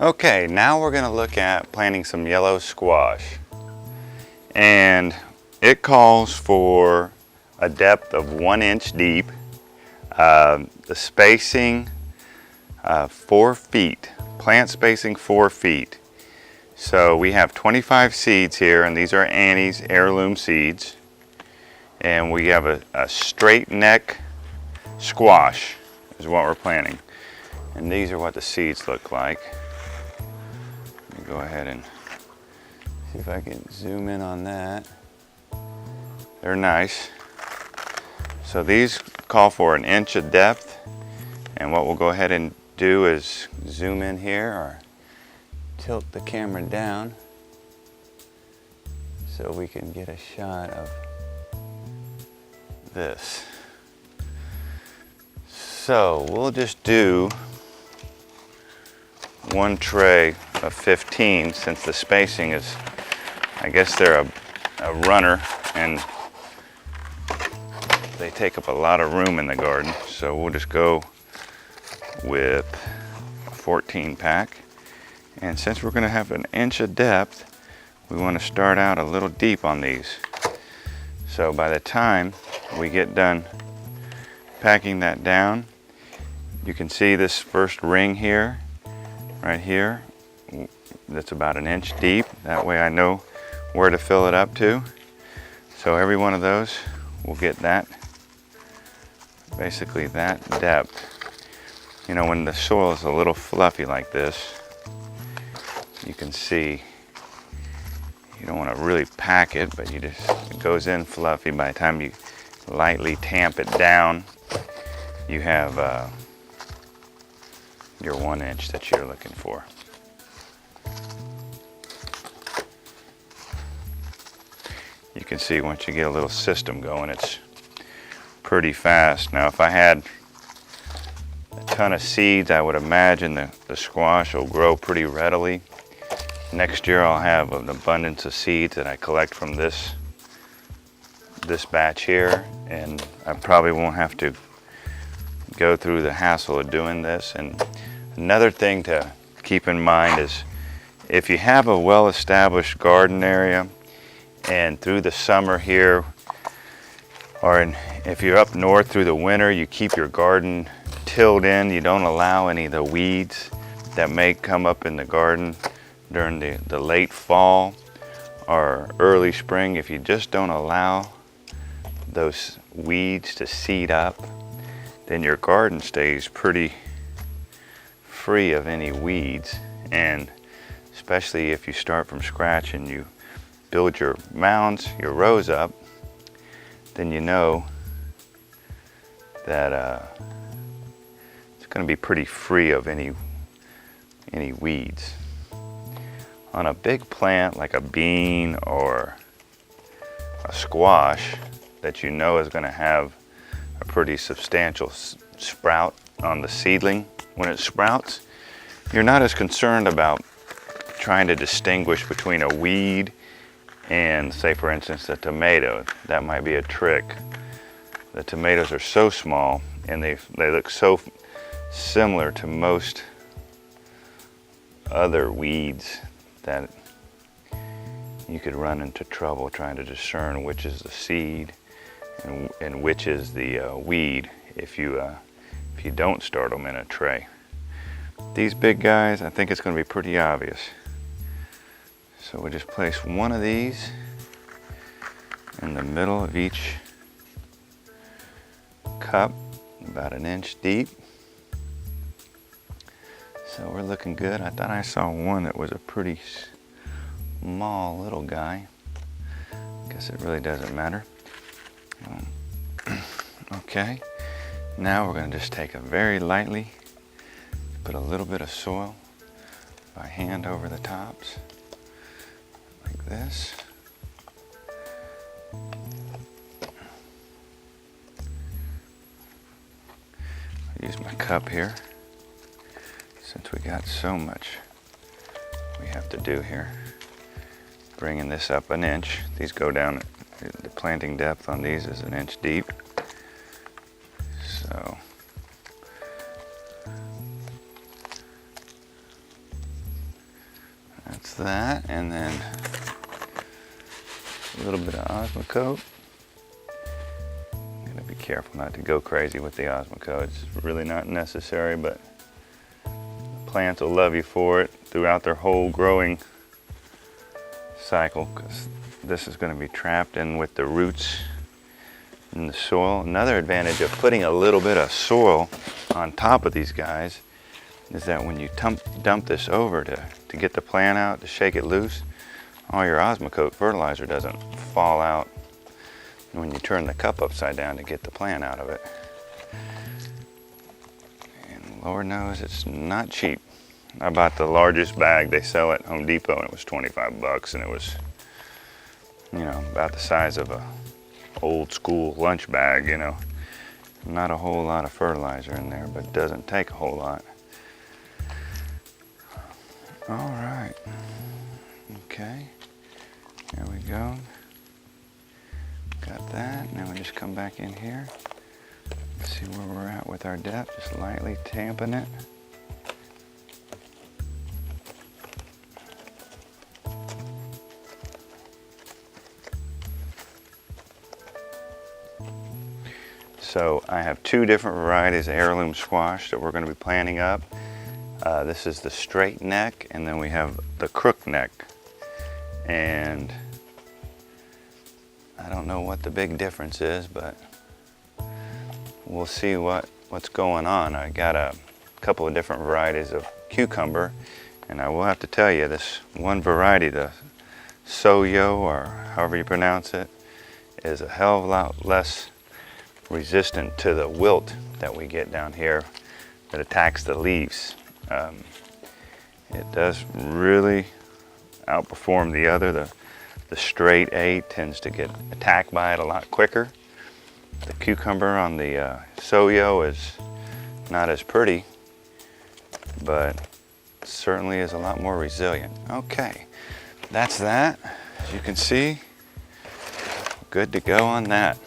Okay, now we're going to look at planting some yellow squash. And it calls for a depth of 1 inch deep, the spacing 4 feet, plant spacing 4 feet. So we have 25 seeds here, and these are Annie's heirloom seeds. And we have a straight neck squash is what we're planting. And these are what the seeds look like. Let me go ahead and see if I can zoom in on that. They're nice. So these call for 1 inch of depth. And what we'll go ahead and do is zoom in here or tilt the camera down so we can get a shot of this. So we'll just do 1 tray of 15 since the spacing is, I guess they're a runner and they take up a lot of room in the garden. So we'll just go with a 14 pack. And since we're going to have 1 inch of depth, we want to start out a little deep on these. So by the time we get done packing that down, you can see this first ring here, right here, that's about 1 inch deep. That way I know where to fill it up to. So every one of those will get that, basically that depth. You know, when the soil is a little fluffy like this, you can see you don't want to really pack it, but it goes in fluffy. By the time you lightly tamp it down, you have your 1 inch that you're looking for. You can see once you get a little system going, it's pretty fast. Now if I had a ton of seeds, I would imagine the squash will grow pretty readily. Next year I'll have an abundance of seeds that I collect from this batch here, and I probably won't have to go through the hassle of doing this. And another thing to keep in mind is if you have a well-established garden area and through the summer here, or if you're up north through the winter, you keep your garden tilled in, you don't allow any of the weeds that may come up in the garden during the late fall or early spring. If you just don't allow those weeds to seed up, then your garden stays pretty free of any weeds. And especially if you start from scratch and you build your mounds, your rows up, then you know that it's going to be pretty free of any weeds. On a big plant like a bean or a squash that you know is going to have a pretty substantial sprout on the seedling, when it sprouts, you're not as concerned about trying to distinguish between a weed and, say for instance, a tomato. That might be a trick. The tomatoes are so small and they look so similar to most other weeds that you could run into trouble trying to discern which is the seed and which is the weed if you don't start them in a tray. These big guys, I think it's going to be pretty obvious. So we just place one of these in the middle of each cup, about 1 inch deep. So we're looking good. I thought I saw one that was a pretty small little guy. Guess it really doesn't matter. Okay, now we're going to just take it very lightly, put a little bit of soil by hand over the tops, like this. I use my cup here, since we got so much we have to do here. Bringing this up 1 inch. These go down, the planting depth on these is 1 inch deep. So That's that, and then a little bit of Osmocote. Gotta be careful not to go crazy with the Osmocote. It's really not necessary, but plants will love you for it throughout their whole growing cycle, because this is going to be trapped in with the roots in the soil. Another advantage of putting a little bit of soil on top of these guys is that when you dump this over to get the plant out, to shake it loose, all your Osmocote fertilizer doesn't fall out when you turn the cup upside down to get the plant out of it. And Lord knows it's not cheap. I bought the largest bag they sell at Home Depot, and it was 25 bucks, and it was, you know, about the size of a old school lunch bag, you know. Not a whole lot of fertilizer in there, but it doesn't take a whole lot. All right. Okay. There we go. Got that. Now we just come back in here. See where we're at with our depth. Just lightly tamping it. So I have two different varieties of heirloom squash that we're going to be planting up. This is the straight neck, and then we have the crook neck. And I don't know what the big difference is, but we'll see what's going on. I got a couple of different varieties of cucumber, and I will have to tell you, this one variety, the Soyo, or however you pronounce it, is a hell of a lot less resistant to the wilt that we get down here that attacks the leaves. It does really outperform the other. The straight A tends to get attacked by it a lot quicker. The cucumber on the Soyo is not as pretty, but certainly is a lot more resilient. Okay, that's that. As you can see, good to go on that.